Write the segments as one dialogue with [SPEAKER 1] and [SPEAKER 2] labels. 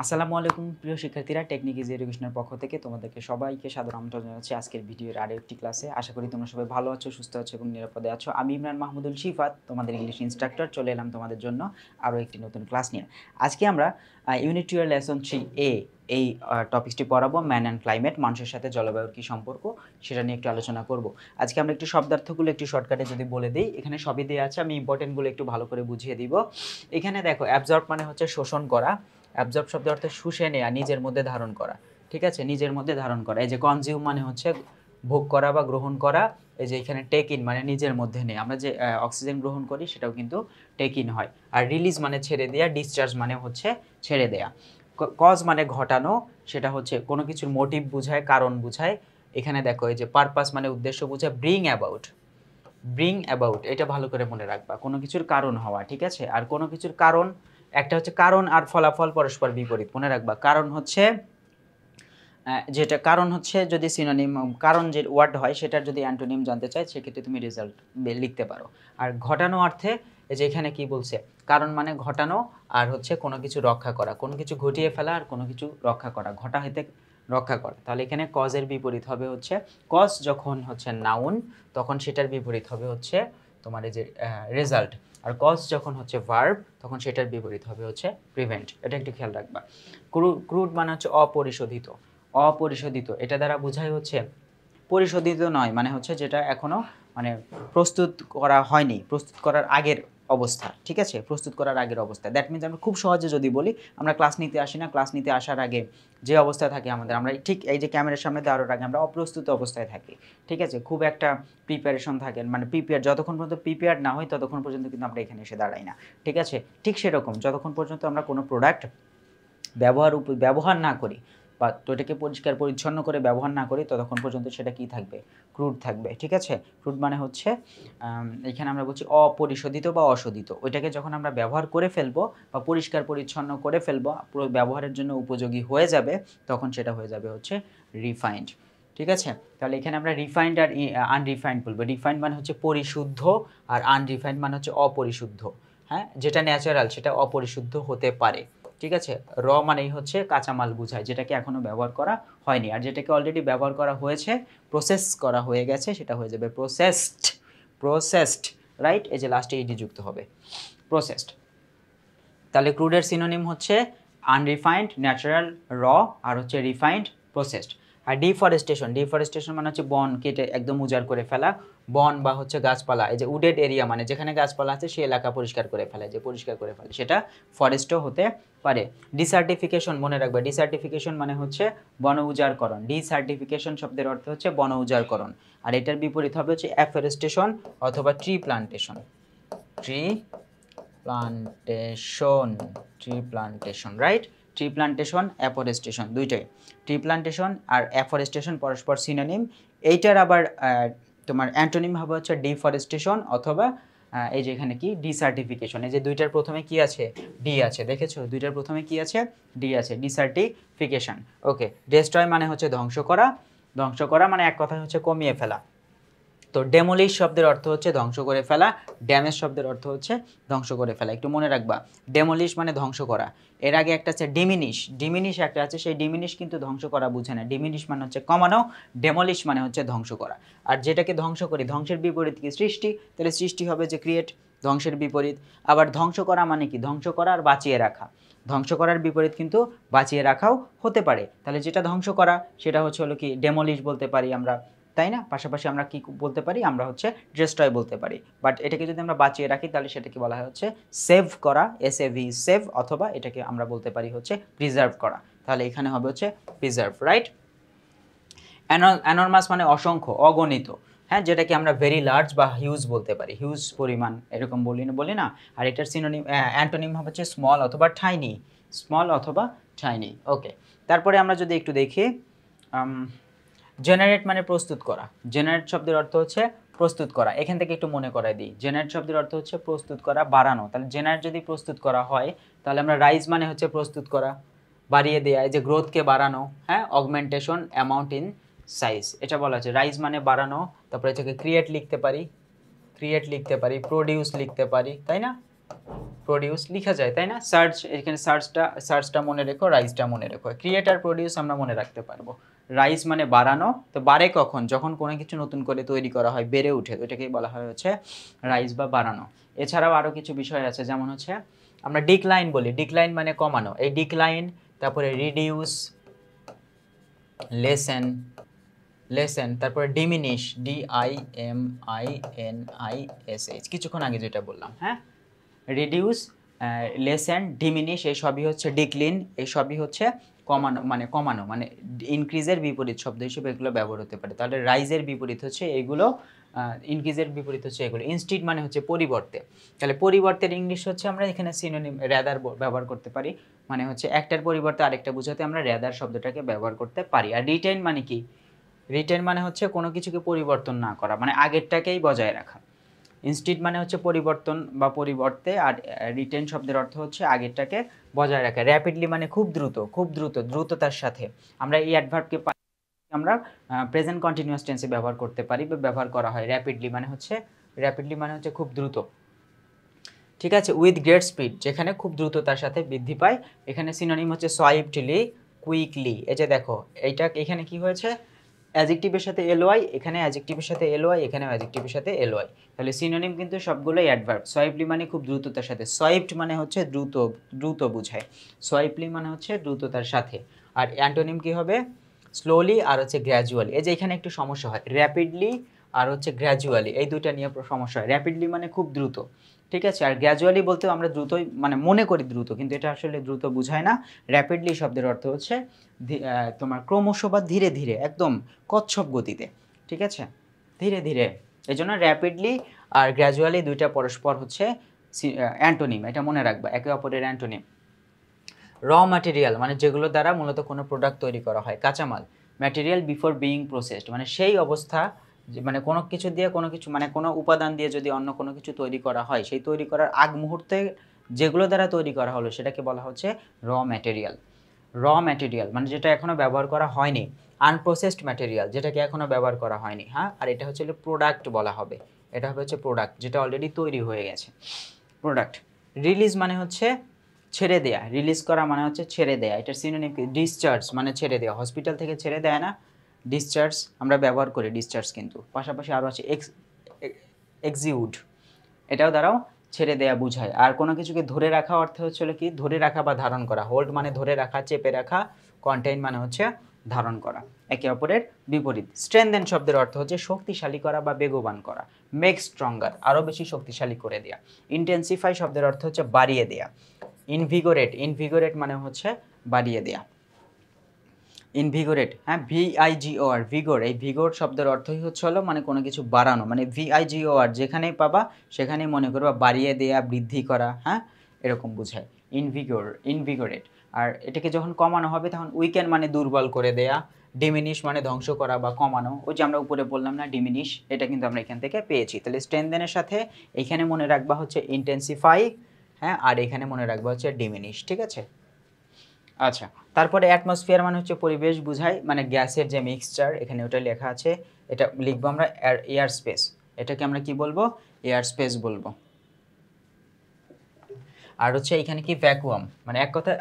[SPEAKER 1] আসসালামু আলাইকুম প্রিয় শিক্ষার্থীরা, টেকনিক ইজি এডুকেশনের পক্ষ থেকে তোমাদেরকে সবাইকে সাদর আমন্ত্রণ জানাচ্ছি আজকের ভিডিওর আরও একটি ক্লাসে। আশা করি তোমরা সবাই ভালো আছো, সুস্থ আছো এবং নিরাপদে আছো। আমি ইমরান মাহমুদুল শিফাত, তোমাদের ইংলিশ ইনস্ট্রাক্টর, চলে এলাম তোমাদের জন্য আরও একটি নতুন ক্লাস নিয়ে। আজকে আমরা ইউনিট 2 এর লেসন 3A এই টপিকটি পড়াবো, ম্যান অ্যান্ড ক্লাইমেট, মানুষের সাথে জলবায়ুর কী সম্পর্ক সেটা নিয়ে একটু আলোচনা করব। আজকে আমরা একটু শব্দার্থগুলো একটু শর্টকাটে যদি বলে দিই, এখানে সবই দেওয়া আছে, আমি ইম্পর্টেন্টগুলো একটু ভালো করে বুঝিয়ে দিব। এখানে দেখো, অ্যাবজর্ব মানে হচ্ছে শোষণ করা, অ্যাবজর্ব শব্দের অর্থে শুষে নেওয়া, নিজের মধ্যে ধারণ করা, ঠিক আছে, নিজের মধ্যে ধারণ করা। এই যে কনজিউম মানে হচ্ছে ভোগ করা বা গ্রহণ করা, এই যে এখানে টেক ইন মানে নিজের মধ্যে নেই, আমরা যে অক্সিজেন গ্রহণ করি সেটাও কিন্তু টেক ইন হয়। আর রিলিজ মানে ছেড়ে দেয়া, ডিসচার্জ মানে হচ্ছে ছেড়ে দেয়া। কজ মানে ঘটানো, সেটা হচ্ছে কোনো কিছুর মোটিভ বুঝায়, কারণ বুঝায়। এখানে দেখো, এই যে পারপাস মানে উদ্দেশ্য বুঝায়। ব্রিং অ্যাবাউট, ব্রিং অ্যাবাউট এটা ভালো করে মনে রাখবা, কোনো কিছুর কারণ হওয়া, ঠিক আছে। আর কোনো কিছুর কারণ, একটা হচ্ছে কারণ আর ফলাফল পরস্পর বিপরীত, মনে রাখবা। কারণ হচ্ছে যেটা কারণ হচ্ছে যদি সিনোনিম, কারণ যে ওয়ার্ড হয় সেটার যদি অ্যান্টোনিম জানতে চাই সেক্ষেত্রে তুমি রেজাল্ট লিখতে পারো। আর ঘটানো অর্থে, এই যে এখানে কি বলছে, কারণ মানে ঘটানো, আর হচ্ছে কোনো কিছু রক্ষা করা, কোনো কিছু ঘটিয়ে ফেলা আর কোনো কিছু রক্ষা করা, ঘটা হইতে রক্ষা করা। তাহলে এখানে কজের বিপরীত হবে হচ্ছে, কজ যখন হচ্ছে নাউন তখন সেটার বিপরীত হবে হচ্ছে তোমার এই যে রেজাল্ট। আর কজ যখন হচ্ছে ভার্ব তখন সেটার বিপরীত হবে হচ্ছে প্রিভেন্ট। এটা একটু খেয়াল রাখবা। ক্রুড মানে হচ্ছে অপরিশোধিত, অপরিশোধিত এটা দ্বারা বোঝায় হচ্ছে পরিশোধিত নয়, মানে হচ্ছে যেটা এখনো মানে প্রস্তুত করা হয়নি, প্রস্তুত করার আগের অবস্থা, ঠিক আছে, প্রস্তুত করার আগের অবস্থা। দ্যাট মিনস আমরা খুব সহজে যদি বলি, আমরা ক্লাস নিতে আসি না, ক্লাস নিতে আসার আগে যে অবস্থায় থাকে আমাদের, আমরা ঠিক এই যে ক্যামেরার সামনে দেওয়ার আগে আমরা অপ্রস্তুত অবস্থায় থাকি, ঠিক আছে, খুব একটা প্রিপারেশন থাকে, মানে প্রিপেয়ার, যতক্ষণ পর্যন্ত প্রিপেয়ার না হয় ততক্ষণ পর্যন্ত কিন্তু আমরা এখানে এসে দাঁড়াই না, ঠিক আছে। ঠিক সেরকম যতক্ষণ পর্যন্ত আমরা কোনো প্রোডাক্ট ব্যবহার না করি বা ওটাকে পরিষ্কার পরিচ্ছন্ন করে ব্যবহার না করি ততক্ষণ পর্যন্ত সেটা কি থাকবে, ক্রুড থাকবে, ঠিক আছে। ক্রুড মানে হচ্ছে এখানে আমরা বলছি অপরিশোধিত বা অশোধিত। ওইটাকে যখন আমরা ব্যবহার করে ফেলবো বা পরিষ্কার পরিচ্ছন্ন করে ফেলবো, ব্যবহারের জন্য উপযোগী হয়ে যাবে, তখন সেটা হয়ে যাবে হচ্ছে রিফাইন্ড, ঠিক আছে। তাহলে এখানে আমরা রিফাইন্ড আর আনরিফাইন্ড বলবো। রিফাইন্ড মানে হচ্ছে পরিশুদ্ধ, আর আনরিফাইন্ড মানে হচ্ছে অপরিশুদ্ধ। হ্যাঁ, যেটা ন্যাচারাল সেটা অপরিশুদ্ধ হতে পারে, ঠিক আছে। র মানেই হচ্ছে কাঁচামাল বোঝায়, যেটাকে এখনও ব্যবহার করা হয়নি। আর যেটাকে অলরেডি ব্যবহার করা হয়েছে, প্রসেস করা হয়ে গেছে, সেটা হয়ে যাবে প্রসেসড, প্রসেসড, রাইট। এই যে লাস্টে ইডি যুক্ত হবে, প্রসেসড। তাহলে ক্রুডের সিনোনিম হচ্ছে আনরিফাইন্ড, ন্যাচারাল, র, আর হচ্ছে রিফাইন্ড, প্রসেসড। আর ডিফরেস্টেশন, ডিফরেস্টেশন মানে হচ্ছে বন কেটে একদম উজাড় করে ফেলা, বন বা হচ্ছে গাছপালা, এই যে উডেড এরিয়া মানে যেখানে গাছপালা আছে সেই এলাকা পরিষ্কার করে ফেলে, যে পরিষ্কার করে ফেলে সেটা ফরেস্টও হতে পারে। ডিসার্টিফিকেশন, মনে রাখবে, ডিসার্টিফিকেশন মানে হচ্ছে বন উজাড়করণ। ডিসার্টিফিকেশন শব্দের অর্থ হচ্ছে বন উজাড়করণ। আর এটার বিপরীত হবে হচ্ছে অ্যাফরেস্টেশন অথবা tree plantation, tree plantation, tree plantation, right. Tree plantation, afforestation, দুইটাই। ট্রি প্লান্টেশন আর অ্যাফরেস্টেশন পরস্পর সিনোনিম। এইটার আবার তোমার অ্যান্টোনিম হবে হচ্ছে ডিফরেস্টেশন অথবা এই যে এখানে কি ডিসার্টিফিকেশন। এই যে দুইটার প্রথমে কি আছে, ডি আছে, দেখেছো, দুইটার প্রথমে কি আছে, ডি আছে, ডিসার্টিফিকেশন। ওকে। ডেস্ট্রয় মানে হচ্ছে ধ্বংস করা, ধ্বংস করা মানে এক কথায় হচ্ছে কমিয়ে ফেলা। তো ডেমোলিশ শব্দের অর্থ হচ্ছে ধ্বংস করে ফেলা, ড্যামেজ শব্দের অর্থ হচ্ছে ধ্বংস করে ফেলা। একটু মনে রাখবা, ডেমোলিশ মানে ধ্বংস করা। এর আগে একটা আছে ডিমিনিশ, ডিমিনিশ একটা আছে, সেই ডিমিনিশ কিন্তু ধ্বংস করা বুঝে না। ডিমিনিশ মানে হচ্ছে কমানো, ডেমোলিশ মানে হচ্ছে ধ্বংস করা। আর যেটাকে ধ্বংস করি, ধ্বংসের বিপরীত কি, সৃষ্টি, তাহলে সৃষ্টি হবে যে ক্রিয়েট, ধ্বংসের বিপরীত। আবার ধ্বংস করা মানে কি, ধ্বংস করা আর বাঁচিয়ে রাখা, ধ্বংস করার বিপরীত কিন্তু বাঁচিয়ে রাখাও হতে পারে। তাহলে যেটা ধ্বংস করা সেটা হচ্ছে হলো কি ডেমোলিশ বলতে পারি আমরা, তাই না। পাশাপাশি আমরা কি বলতে পারি, আমরা হচ্ছে ডিস্ট্রয় বলতে পারি। বাট এটাকে যদি আমরা বাঁচিয়ে রাখি তাহলে সেটাকে বলা হয় হচ্ছে সেভ করা, এসএভি, সেভ, অথবা এটাকে আমরা বলতে পারি হচ্ছে প্রিজার্ভ করা। তাহলে এখানে হবে হচ্ছে প্রিজার্ভ, রাইট। অ্যানরমাস মানে অসংখ্য, অগণিত, হ্যাঁ, যেটাকে আমরা ভেরি লার্জ বা হিউজ বলতে পারি, হিউজ পরিমাণ এরকম বলি না। আর এটার সিনোনিম অ্যান্টোনিম হবে হচ্ছে স্মল অথবা ঠাইনি, স্মল অথবা ঠাইনি। ওকে। তারপরে আমরা যদি একটু দেখি, জেনারেট মানে প্রস্তুত করা। জেনারেট শব্দের অর্থ হচ্ছে প্রস্তুত করা। এখান থেকে একটু মনে করাই দিই, জেনারেট শব্দের অর্থ হচ্ছে প্রস্তুত করা, বাড়ানো। তাহলে জেনারেট যদি প্রস্তুত করা হয় তাহলে আমরা রাইজ মানে হচ্ছে প্রস্তুত করা, বাড়িয়ে দেওয়া, এই যে গ্রোথকে বাড়ানো, হ্যাঁ, অগমেন্টেশন, অ্যামাউন্ট ইন সাইজ, এটা বলা আছে। রাইজ মানে বাড়ানো, তারপরে এটাকে ক্রিয়েট লিখতে পারি, ক্রিয়েট লিখতে পারি, প্রডিউস লিখতে পারি, তাই না। প্রোডিউস লেখা যায়, তাই না? সার্চ, এখানে সার্চটা মনে রেখো, রাইজটা মনে রেখো। ক্রিয়েট আর প্রোডিউস আমরা মনে রাখতে পারবো। রাইজ মানে বাড়ানো, তো বাড়ে কখন? যখন কোনো কিছু নতুন করে তৈরি করা হয়, বেড়ে ওঠে, ওইটাকেই বলা হয় হচ্ছে রাইজ বা বাড়ানো। এছাড়াও আরও কিছু বিষয় আছে, যেমন হচ্ছে আমরা ডিক্লাইন বলি, ডিক্লাইন মানে কমানো। এই ডিক্লাইন, তারপরে রিডিউস, লেসেন, তারপরে ডিমিনিশ, DIMINISH, কিছুক্ষণ আগে যেটা বললাম, হ্যাঁ? রিডিউস, লেসেন, ডিমিনিশ, এই সবই হচ্ছে ডিক্লিন, এই সবই হচ্ছে কমানো, মানে ইনক্রিজের বিপরীত শব্দ হিসেবে এগুলো ব্যবহার হতে পারে। তাহলে রাইজের বিপরীত হচ্ছে এগুলো, ইনক্রিজের বিপরীত হচ্ছে এগুলো। ইনস্টিড মানে হচ্ছে পরিবর্তে, তাহলে পরিবর্তের ইংলিশ হচ্ছে আমরা এখানে সিনোনিম র্যাদার ব্যবহার করতে পারি, মানে হচ্ছে একটার পরিবর্তে আরেকটা বোঝাতে আমরা র্যাদার শব্দটাকে ব্যবহার করতে পারি। আর রিটেন মানে কি? রিটেন মানে হচ্ছে কোনো কিছুকে পরিবর্তন না করা, মানে আগেরটাকেই বজায় রাখা। ইনস্টিড মানে হচ্ছে পরিবর্তন বা পরিবর্তে, আর রিটেন শব্দের অর্থ হচ্ছে আগেরটাকে বজায় রাখা। র্যাপিডলি মানে খুব দ্রুত, দ্রুততার সাথে। আমরা এই অ্যাডভার্বকে আমরা প্রেজেন্ট কন্টিনিউয়াস টেন্সে ব্যবহার করতে পারি বা ব্যবহার করা হয়। র্যাপিডলি মানে হচ্ছে খুব দ্রুত, ঠিক আছে? উইথ গ্রেট স্পিড, যেখানে খুব দ্রুততার সাথে বৃদ্ধি পায়। এখানে সিনোনিম হচ্ছে সুইফটলি, কুইকলি। এই যে দেখো, এইটা এখানে কি হয়েছে? অ্যাডজেক্টিভের সাথে এলওয়াই, এখানে অ্যাডজেক্টিভের সাথে এলওয়াই, এখানেও অ্যাডজেক্টিভের সাথে এলওয়াই। তাহলে সিনোনিম কিন্তু সবগুলোই অ্যাডভার্ব। সুইফটলি মানে খুব দ্রুততার সাথে, সুইফট মানে হচ্ছে দ্রুত বোঝায়, সুইফটলি মানে হচ্ছে দ্রুততার সাথে। আর অ্যান্টোনিম কি হবে? স্লোলি আর হচ্ছে গ্র্যাজুয়ালি। এই যে এখানে একটু সমস্যা হয়, র্যাপিডলি আর হচ্ছে গ্র্যাজুয়ালি, এই দুইটা নিয়ে সমস্যা হয়। র্যাপিডলি মানে খুব দ্রুত, ঠিক আছে? আর গ্র্যাজুয়ালি বলতেও আমরা দ্রুতই মানে মনে করি দ্রুত, কিন্তু এটা আসলে দ্রুত বোঝায় না। র্যাপিডলি শব্দের অর্থ হচ্ছে তোমার ক্রমশ বা ধীরে ধীরে, একদম কচ্ছপ গতিতে, ঠিক আছে? ধীরে ধীরে। এই জন্য র্যাপিডলি আর গ্র্যাজুয়ালি দুইটা পরস্পর হচ্ছে অ্যান্টোনিম, এটা মনে রাখবা, একে অপরের অ্যান্টোনিম। র ম্যাটেরিয়াল মানে যেগুলো দ্বারা মূলত কোনো প্রোডাক্ট তৈরি করা হয়, কাঁচামাল। ম্যাটেরিয়াল বিফোর বিইং প্রসেসড মানে সেই অবস্থা, যে মানে কোনো কিছু দিয়ে কোনো কিছু, মানে কোনো উপাদান দিয়ে যদি অন্য কোনো কিছু তৈরি করা হয়, সেই তৈরি করার আগ মুহূর্তে যেগুলো দ্বারা তৈরি করা হলো সেটাকে বলা হচ্ছে র ম্যাটেরিয়াল। র ম্যাটেরিয়াল মানে যেটা এখনও ব্যবহার করা হয়নি। আনপ্রসেসড ম্যাটেরিয়াল, যেটাকে এখনও ব্যবহার করা হয়নি, হ্যাঁ? আর এটা হচ্ছে প্রোডাক্ট বলা হবে, এটা হবে হচ্ছে প্রোডাক্ট, যেটা অলরেডি তৈরি হয়ে গেছে, প্রোডাক্ট। রিলিজ মানে হচ্ছে ছেড়ে দেয়া, রিলিজ করা মানে হচ্ছে ছেড়ে দেয়া। এটার সিনোনিম কি? ডিসচার্জ মানে ছেড়ে দেওয়া, হসপিটাল থেকে ছেড়ে দেয় না, ডিসচার্জ আমরা ব্যবহার করি ডিসচার্জ, কিন্তু পাশাপাশি আরও আছে এক্সিউড, এটাও দ্বারাও ছেড়ে দেয়া বোঝায়। আর কোনো কিছুকে ধরে রাখা অর্থ হচ্ছে কি? ধরে রাখা বা ধারণ করা। হোল্ড মানে ধরে রাখা, চেপে রাখা। কন্টেইন মানে হচ্ছে ধারণ করা, একে অপরের বিপরীত। স্ট্রেনদেন শব্দের অর্থ হচ্ছে শক্তিশালী করা বা বেগবান করা। মেক স্ট্রঙ্গার আরও বেশি শক্তিশালী করে দেয়া। ইন্টেন্সিফাই শব্দের অর্থ হচ্ছে বাড়িয়ে দেয়া। ইনভিগোরেট মানে হচ্ছে বাড়িয়ে দেয়া। ইনভিগোরেট, হ্যাঁ, VIGOR, ভিগোর। এই ভিগোর শব্দের অর্থই হচ্ছে হলো মানে কোনো কিছু বাড়ানো, মানে VIGOR যেখানেই পাবা সেখানেই মনে করবা বাড়িয়ে দেয়া, বৃদ্ধি করা, হ্যাঁ, এরকম বোঝায় ইনভিগোরেট। আর এটাকে যখন কমানো হবে তখন উইকেন মানে দুর্বল করে দেয়া। ডিমিনিশ মানে ধ্বংস করা বা কমানো, ওই যে আমরা উপরে বললাম না ডিমিনিশ, এটা কিন্তু আমরা এখান থেকে পেয়েছি। তাহলে স্ট্রেনদেনের সাথে এখানে মনে রাখবা হচ্ছে ইন্টেন্সিফাই, হ্যাঁ, আর এখানে মনে রাখবা হচ্ছে ডিমিনিশ, ঠিক আছে? আচ্ছা, তারপরে অ্যাটমসফিয়ার মানে হচ্ছে পরিবেশ বোঝায়, মানে গ্যাসের যে মিক্সচার, এখানে ওটা লেখা আছে, এটা লিখবো আমরা এয়ার স্পেস। এটাকে আমরা কি বলবো? এয়ার স্পেস বলবো। আর হচ্ছে এখানে কি? ভ্যাকুয়াম, মানে এক কথায়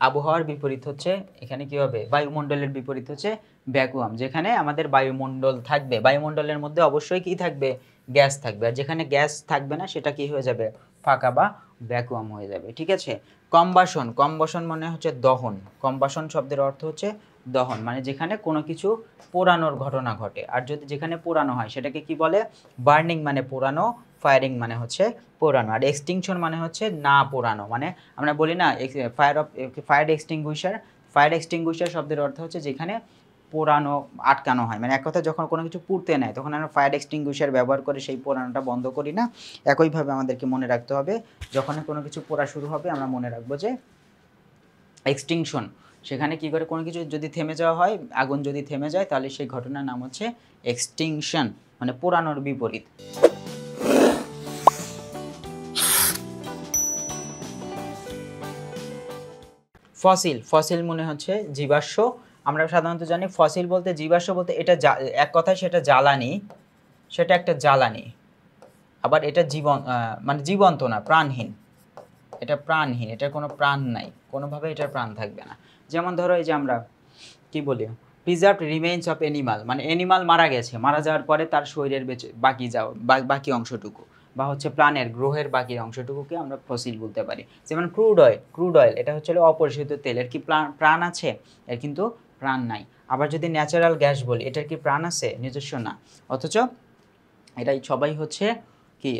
[SPEAKER 1] আবহাওয়ার বিপরীত হচ্ছে এখানে কি হবে? বায়ুমণ্ডলের বিপরীত হচ্ছে ভ্যাকুয়াম, যেখানে আমাদের বায়ুমণ্ডল থাকবে, বায়ুমণ্ডলের মধ্যে অবশ্যই কি থাকবে? গ্যাস থাকবে। আর যেখানে গ্যাস থাকবে না সেটা কি হয়ে যাবে? ফাঁকা বা ভ্যাকুয়াম হয়ে যাবে, ঠিক আছে? কম্বাসন মানে হচ্ছে দহন। কম্বাসন শব্দের অর্থ হচ্ছে দহন, মানে যেখানে কোনো কিছু পোড়ানোর ঘটনা ঘটে। আর যদি যেখানে পোড়ানো হয় সেটাকে কি বলে? বার্নিং মানে পোড়ানো, ফায়ারিং মানে হচ্ছে পোড়ানো। আর এক্সটিংশন মানে হচ্ছে না পোড়ানো, মানে আমরা বলি না ফায়ার এক্সটিংগুইশার শব্দের অর্থ হচ্ছে যেখানে পোড়ানো আটকানো হয়, মানে এক কথা যখন কোনো কিছু পুড়তে নেয় তখন আমরা ফায়ার এক্সটিংগুইশার ব্যবহার করে সেই পোড়ানোটা বন্ধ করি না। একইভাবে আমাদেরকে মনে রাখতে হবে যখন কোনো কিছু পোড়া শুরু হবে আমরা মনে রাখবো যে এক্সটিংশন। সেখানে কি করে কোনো কিছু যদি থেমে যাওয়া হয়, আগুন যদি থেমে যায়, তাহলে সেই ঘটনার নাম হচ্ছে এক্সটিংশন, মানে পোড়ানোর বিপরীত। ফসিল মনে হচ্ছে জীবাশ্ম। আমরা সাধারণত জানি ফসিল বলতে, জীবাশ্ম বলতে এটা এক কথায় সেটা জ্বালানি, সেটা একটা জ্বালানি, আবার এটা মানে জীবন্ত না, প্রাণহীন। এটা প্রাণহীন, এটার কোনো প্রাণ নাই, কোনোভাবে এটার প্রাণ থাকবে না। যেমন ধরো এই যে আমরা কি বলি, প্রিজার্ভড রিমেইনস অফ অ্যানিমাল, মানে অ্যানিমাল মারা গেছে, মারা যাওয়ার পরে তার শরীরের বাকি অংশটুকু, বা হচ্ছে প্রাণের গ্রহের বাকি অংশটুকুকে আমরা ফসিল বলতে পারি। যেমন ক্রুড অয়েল এটা হচ্ছে অপরিশোধিত তেল, এর কি প্রাণ আছে? এর কিন্তু প্রাণ নাই। আবার যদি ন্যাচারাল গ্যাস বলি, এটার কি প্রাণ আছে? নিজস্ব না, অথচ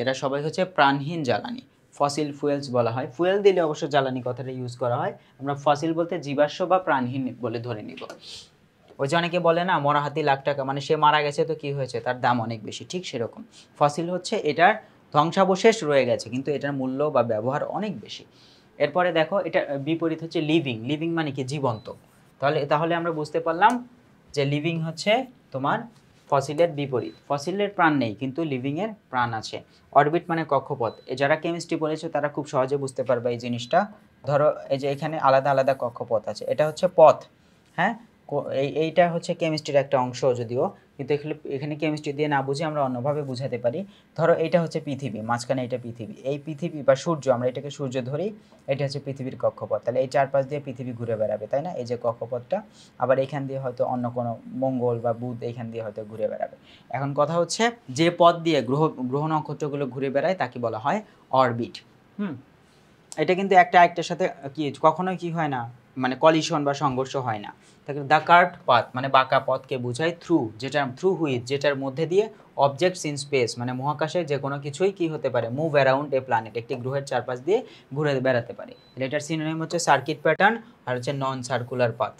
[SPEAKER 1] এরা সবাই হচ্ছে প্রাণহীন জ্বালানি, ফসিল ফুয়েলস বলা হয়। ফুয়েল দিলে অবশ্য জ্বালানি কথাটা ইউজ করা হয়, আমরা ফসিল বলতে জীবাশ্ম বা প্রাণহীন বলে ধরে নিব। ওই যে অনেকে বলে না মরা হাতি লাখ টাকা, মানে সে মারা গেছে তো কি হয়েছে, তার দাম অনেক বেশি, ঠিক সেরকম ফসিল হচ্ছে এটার ধ্বংসাবশেষ রয়ে গেছে কিন্তু এটার মূল্য বা ব্যবহার অনেক বেশি। এরপরে দেখো এটা বিপরীত হচ্ছে লিভিং মানে কি, জীবন্ত। তাহলে আমরা বুঝতে পারলাম যে লিভিং হচ্ছে তোমার ফসিলের বিপরীত। ফসিলের প্রাণ নেই কিন্তু লিভিংয়ের প্রাণ আছে। অরবিট মানে কক্ষপথ, যারা কেমিস্ট্রি বলেছে তারা খুব সহজে বুঝতে পারবে এই জিনিসটা। ধরো এই যে এখানে আলাদা আলাদা কক্ষপথ আছে, এটা হচ্ছে পথ, হ্যাঁ। এইটা হচ্ছে কেমিস্ট্রির একটা অংশ যদিও, কিন্তু এখানে কেমিস্ট্রি দিয়ে না বুঝে আমরা অন্যভাবে বুঝাতে পারি। ধরো এইটা হচ্ছে পৃথিবী, মাঝখানে এটা পৃথিবী, এই পৃথিবী বা সূর্য, আমরা এটাকে সূর্য ধরি, এটা হচ্ছে পৃথিবীর কক্ষপথ। তাহলে এই চারপাশ দিয়ে পৃথিবী ঘুরে বেড়াবে, তাই না, এই যে কক্ষপথটা। আবার এখান দিয়ে হয়তো অন্য কোনো মঙ্গল বা বুধ এইখান দিয়ে হয়তো ঘুরে বেড়াবে। এখন কথা হচ্ছে যে পথ দিয়ে গ্রহ নক্ষত্রগুলো ঘুরে বেড়ায় তাকে বলা হয় অরবিট। এটা কিন্তু একটা আরেকটার সাথে কখনোই কি হয় না, মানে কলিশন বা সংঘর্ষ হয় না। তাকে দ্য কার্ভড পাথ মানে বাঁকা পথকে বোঝায় থ্রু হুইচ যেটার মধ্যে দিয়ে অবজেক্টস ইন স্পেস মানে মহাকাশে যে কোনো কিছুই কি হতে পারে, মুভ অ্যারাউন্ড এ প্ল্যানেট, একটি গ্রহের চারপাশ দিয়ে ঘুরে বেড়াতে পারে। এটার সিনোনিম হচ্ছে সার্কিট প্যাটার্ন, আর হচ্ছে নন সার্কুলার পাথ।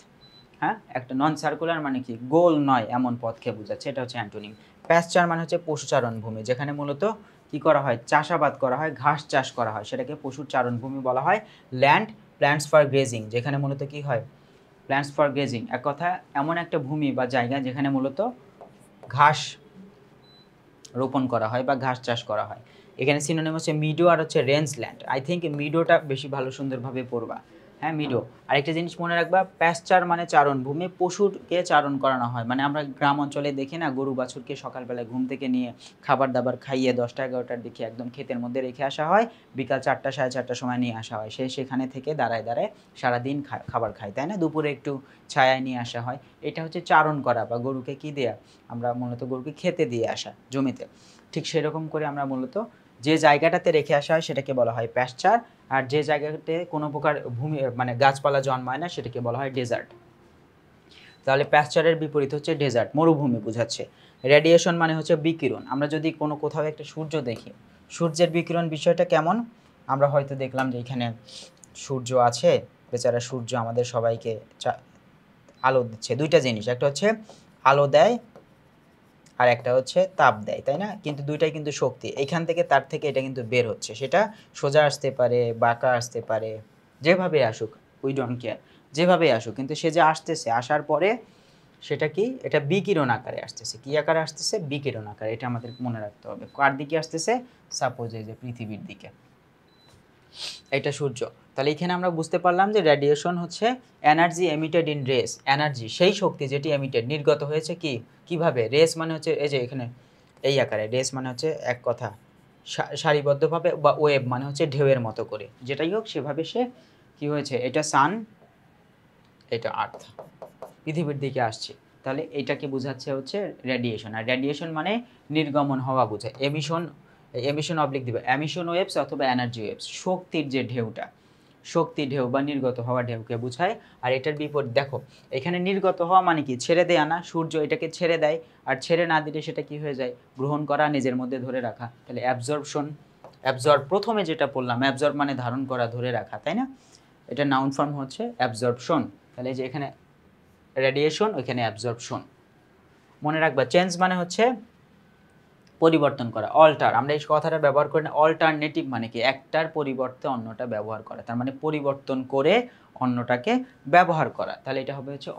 [SPEAKER 1] হ্যাঁ, একটা নন সার্কুলার মানে কি, গোল নয় এমন পথকে বোঝাচ্ছে, এটা হচ্ছে অ্যান্টোনিম। প্যাস্চার মানে হচ্ছে পশুচারণ ভূমি, যেখানে মূলত কি করা হয়, চাষাবাদ করা হয়, ঘাস চাষ করা হয়, সেটাকে পশুর চারণভূমি বলা হয়। ল্যান্ড প্ল্যান্টস ফর গ্রেজিং, যেখানে মূলত কি হয়, প্ল্যান্টস ফর গ্রেজিং, এক কথা এমন একটা ভূমি বা জায়গা যেখানে মূলত ঘাস রোপণ করা হয় বা ঘাস চাষ করা হয়। এখানে সিনোনিম হচ্ছে মিডো আর হচ্ছে রেঞ্জ ল্যান্ড। আই থিঙ্ক মিডোটা বেশি ভালো সুন্দরভাবে পড়বা, হ্যাঁ মিডো। আরেকটা জিনিস মনে রাখবা, প্যাস্চার মানে চারণ ভূমি, পশুরকে চারণ করানো হয়, মানে আমরা গ্রাম অঞ্চলে দেখি না গরু বাছুরকে সকালবেলায় ঘুম থেকে নিয়ে খাবার দাবার খাইয়ে 10টা 11টার দিকে একদম ক্ষেতের মধ্যে রেখে আসা হয়, বিকাল 4টা 4:30টার সময় নিয়ে আসা হয়, সেখানে থেকে দাঁড়ায় দাঁড়ায় সারাদিন খাবার খায়, তাই না, দুপুরে একটু ছায়ায় নিয়ে আসা হয়। এটা হচ্ছে চারণ করা, বা গরুকে কি দেয়া, আমরা মূলত গরুকে খেতে দিয়ে আসা জমিতে। ঠিক সেরকম করে আমরা মূলত যে জায়গাটাতে রেখে আসা হয় সেটাকে বলা হয় প্যাস্চার, আর যে জায়গাতে কোনো প্রকার ভূমি মানে গাছপালা জন্মায় না সেটাকে বলা হয় ডেজার্ট। তাহলে প্যাস্চারের বিপরীত হচ্ছে ডেজার্ট, মরুভূমি বোঝাচ্ছে। রেডিয়েশন মানে হচ্ছে বিকিরণ। আমরা যদি কোথাও একটা সূর্য দেখি, সূর্যের বিকিরণ বিষয়টা কেমন, আমরা হয়তো দেখলাম যে এখানে সূর্য আছে, বেচারা সূর্য আমাদের সবাইকে আলো দিচ্ছে। দুইটা জিনিস, একটা হচ্ছে আলো দেয় আর একটা হচ্ছে তাপ দেয়, তাই না, কিন্তু দুইটাই কিন্তু শক্তি। এখান থেকে তার থেকে এটা কিন্তু বের হচ্ছে, সেটা সোজা আসতে পারে, বাঁকা আসতে পারে, যেভাবে আসুক, উই ডোন্ট কেয়ার, যেভাবে আসুক, কিন্তু সে যে আসতেছে, আসার পরে সেটা কি, এটা বিকিরণ আকারে আসতেছে। কি আকারে আসতেছে? বিকিরণ আকারে। এটা আমাদের মনে রাখতে হবে। কার দিকে আসতেছে? সাপোজ এই যে পৃথিবীর দিকে, এটা সূর্য। তাহলে এখানে আমরা বুঝতে পারলাম যে রেডিয়েশন হচ্ছে energy emitted in race, energy সেই শক্তি যেটি এমিটেড নির্গত হয়েছে কিভাবে, রেস মানে হচ্ছে এই যে এখানে এই আকারে, রেস মানে হচ্ছে এক কথা সারিবদ্ধভাবে, বা ওয়েভ মানে হচ্ছে ঢেউয়ের মতো করে, যেটাই হোক সেভাবে সে কি হয়েছে, এটা সান, এটা আর্থ, পৃথিবীর দিকে আসছে। তাহলে এটাকে বোঝাচ্ছে হচ্ছে রেডিয়েশন। আর রেডিয়েশন মানে নির্গমন হওয়া বোঝায়। এমিশন অবলিক দিবে এমিশন ওয়েভস অথবা এনার্জি ওয়েভস, শক্তির যে ঢেউটা, শক্তি ঢেউ বা নির্গত হওয়া ঢেউকে বোঝায়। আর এটার বিপরীত দেখো, এখানে নির্গত হওয়া মানে কি, ছেড়ে দেয়া না, সূর্য এটাকে ছেড়ে দেয়, আর ছেড়ে না দিলে সেটা কি হয়ে যায়, গ্রহণ করা, নিজের মধ্যে ধরে রাখা। তাহলে অ্যাবজর্ব প্রথমে যেটা বললাম, অ্যাবজর্ব মানে ধারণ করা, ধরে রাখা, তাই না, এটা নাউন ফর্ম হচ্ছে অ্যাবজর্পশন। তাহলে যে এখানে রেডিয়েশন, ওইখানে অ্যাবজর্পশন। মনে রাখবা চেঞ্জ মানে হচ্ছে পরিবর্তন করা, অল্টার, আমরা এই কথাটা ব্যবহার করি না। অল্টারনেটিভ মানে কি, একটার পরিবর্তে অন্যটা ব্যবহার করা, তার মানে পরিবর্তন করে অন্যটাকে ব্যবহার করা। তাহলে এটা হবে হচ্ছে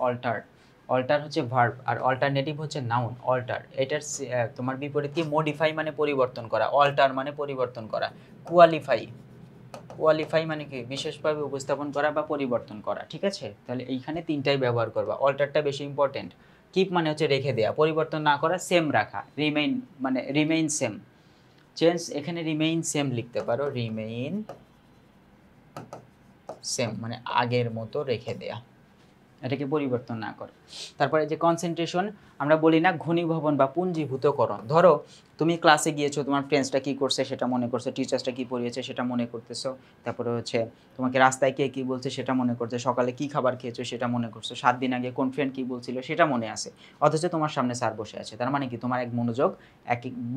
[SPEAKER 1] অল্টার হচ্ছে ভার্ব, আর অল্টারনেটিভ হচ্ছে নাউন, অল্টার। এটার তোমার বিপরীত কি, মডিফাই মানে পরিবর্তন করা, অল্টার মানে পরিবর্তন করা, কোয়ালিফাই মানে কি, বিশেষভাবে উপস্থাপন করা বা পরিবর্তন করা, ঠিক আছে। তাহলে এইখানে তিনটাই ব্যবহার করবা, অল্টারটা বেশি ইম্পর্টেন্ট। কিপ মানে হচ্ছে রেখে দেয়া, পরিবর্তন না করা, সেম রাখা, রিমেইন মানে রিমেইন সেম, চেঞ্জ এখানে রিমেইন সেম লিখতে পারো, রিমেইন সেম মানে আগের মতো রেখে দেয়া, এটাকে পরিবর্তন না করো। তারপরে যে কনসেন্ট্রেশন, আমরা বলি না ঘনীভবন বা পুঞ্জীভূতকরণ। ধরো তুমি ক্লাসে গিয়েছো, তোমার ফ্রেন্ডসটা কী করছে সেটা মনে করছো, টিচার্সটা কী পড়িয়েছে সেটা মনে করতেছো, তারপরে হচ্ছে তোমাকে রাস্তায় কে কী বলছে সেটা মনে করছে, সকালে কী খাবার খেয়েছো সেটা মনে করছো, 7 দিন আগে কোন ফ্রেন্ড কী বলছিল সেটা মনে আছে, অথচ তোমার সামনে স্যার বসে আছে। তার মানে কি তোমার এক মনোযোগ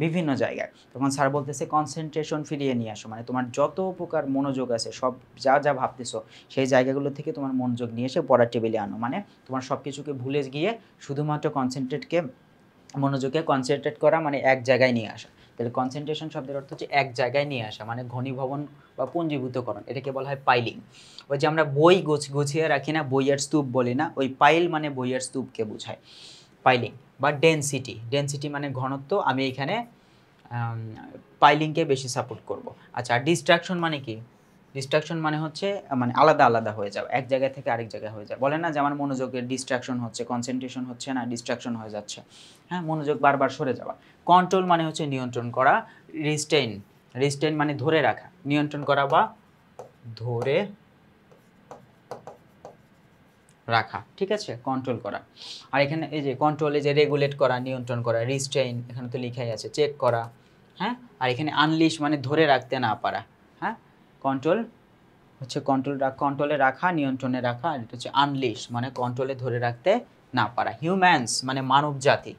[SPEAKER 1] বিভিন্ন জায়গায়। তখন স্যার বলতেছে কনসেন্ট্রেশন ফিরিয়ে নিয়ে আসো, মানে তোমার যত প্রকার মনোযোগ আছে সব যা যা ভাবতেছো সেই জায়গাগুলো থেকে তোমার মনোযোগ নিয়ে এসে পড়ার টেবিলে আনো, মানে তোমার সব কিছুকে ভুলে গিয়ে শুধুমাত্র মনোযোগে কনসেন্ট্রেট করা, মানে এক জায়গায় নিয়ে আসা। তাহলে কনসেন্ট্রেশন শব্দের অর্থ হচ্ছে এক জায়গায় নিয়ে আসা, মানে ঘনীভবন বা পুঞ্জীভূতকরণ, এটাকে বলা হয় পাইলিং। ওই যে আমরা বই গুছিয়ে রাখি না, বইয়ের স্তূপ বলি না, ওই পাইল মানে বইয়ের স্তূপকে বোঝায় পাইলিং। বা ডেনসিটি, ডেনসিটি মানে ঘনত্ব, আমি এখানে পাইলিংকে বেশি সাপোর্ট করব। আচ্ছা, ডিস্ট্রাকশন মানে কি? ডিস্ট্রাকশন মানে হচ্ছে মানে আলাদা আলাদা হয়ে যাও, এক জায়গা থেকে আরেক জায়গায় হয়ে যায়। বলে না যে আমার মনোযোগের ডিস্ট্রাকশন হচ্ছে, কনসেন্ট্রেশন হচ্ছে না, ডিস্ট্রাকশন হয়ে যাচ্ছে, হ্যাঁ, মনোযোগ বারবার সরে যাওয়া। কন্ট্রোল মানে হচ্ছে নিয়ন্ত্রণ করা, রিস্টেইন, রিস্টেইন মানে ধরে রাখা, নিয়ন্ত্রণ করা বা ধরে রাখা, ঠিক আছে, কন্ট্রোল করা। আর এখানে এই যে কন্ট্রোলে যে রেগুলেট করা, নিয়ন্ত্রণ করা, রিস্টেইন এখানে তো লেখাই আছে, চেক করা, হ্যাঁ। আর এখানে আনলিশ মানে ধরে রাখতে না পারা, হ্যাঁ। কন্ট্রোল হচ্ছে কন্ট্রোলে রাখা, নিয়ন্ত্রণে রাখা, আর এটা হচ্ছে আনলিশ মানে কন্ট্রোলে ধরে রাখতে না পারা। হিউম্যানস মানে মানব জাতি,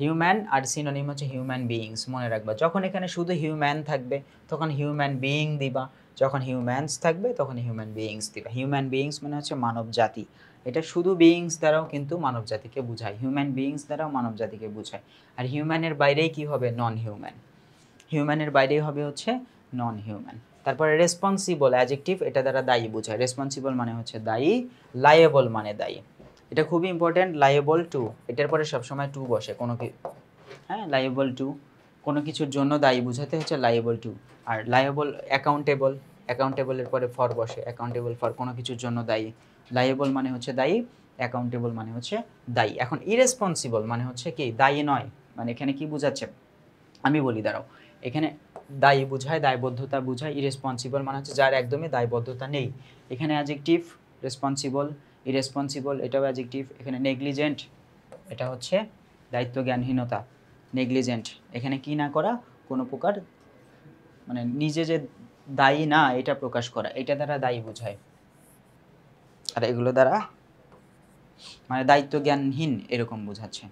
[SPEAKER 1] হিউম্যান আর সিনোনিম হচ্ছে হিউম্যান বিইংস, মনে রাখবা। যখন এখানে শুধু হিউম্যান থাকবে তখন হিউম্যান বিইং দিবা, যখন হিউম্যানস থাকবে তখন হিউম্যান বিইংস দিবা। হিউম্যান বিইংস মানে হচ্ছে মানব জাতি, এটা শুধু বিইংস দ্বারাও কিন্তু মানব জাতিকে বোঝায়, হিউম্যান বিইংস দ্বারাও মানব জাতিকে বোঝায়। আর হিউম্যানের বাইরেই কি হবে? নন হিউম্যান, হিউম্যানের বাইরেই হবে হচ্ছে নন হিউম্যান। তারপরে রেসপন্সিবল অ্যাডজেক্টিভ, এটা দ্বারা দায়ী বোঝায়। রেসপন্সিবল মানে হচ্ছে দায়ী, লায়েবল মানে দায়ী, এটা খুবই ইম্পর্টেন্ট। লায়েবল টু, এটার পরে সবসময় টু বসে কোনো কি, হ্যাঁ, লায়েবল টু কোনো কিছুর জন্য দায়ী বোঝাতে হচ্ছে লায়েবল টু। আর লায়েবল অ্যাকাউন্টেবল, অ্যাকাউন্টেবলের পরে ফর বসে, অ্যাকাউন্টেবল ফর কোনো কিছুর জন্য দায়ী। লায়েবল মানে হচ্ছে দায়ী, অ্যাকাউন্টেবল মানে হচ্ছে দায়ী। এখন ইরেসপন্সিবল মানে হচ্ছে কি? দায়ী নয়, মানে এখানে কি বোঝাচ্ছে আমি বলি, দাঁড়াও। এখানে দায়ী বোঝায়, দায়বদ্ধতা বোঝায়। ইরেসপন্সিবল মানে হচ্ছে যার একদমই দায়বদ্ধতা নেই। এখানে অ্যাডজেক্টিভ রেসপন্সিবল, ইরেসপন্সিবল এটাও অ্যাডজেক্টিভ। এখানে নেগলিজেন্ট, এটা হচ্ছে দায়িত্বজ্ঞানহীনতা, নেগলিজেন্ট এখানে কি না করা, কোনো প্রকার মানে নিজে যে দায়ী না এটা প্রকাশ করা, এটা দ্বারা দায়ী বোঝায়। আর এগুলো দ্বারা মানে দায়িত্বজ্ঞানহীন এরকম বোঝাচ্ছে।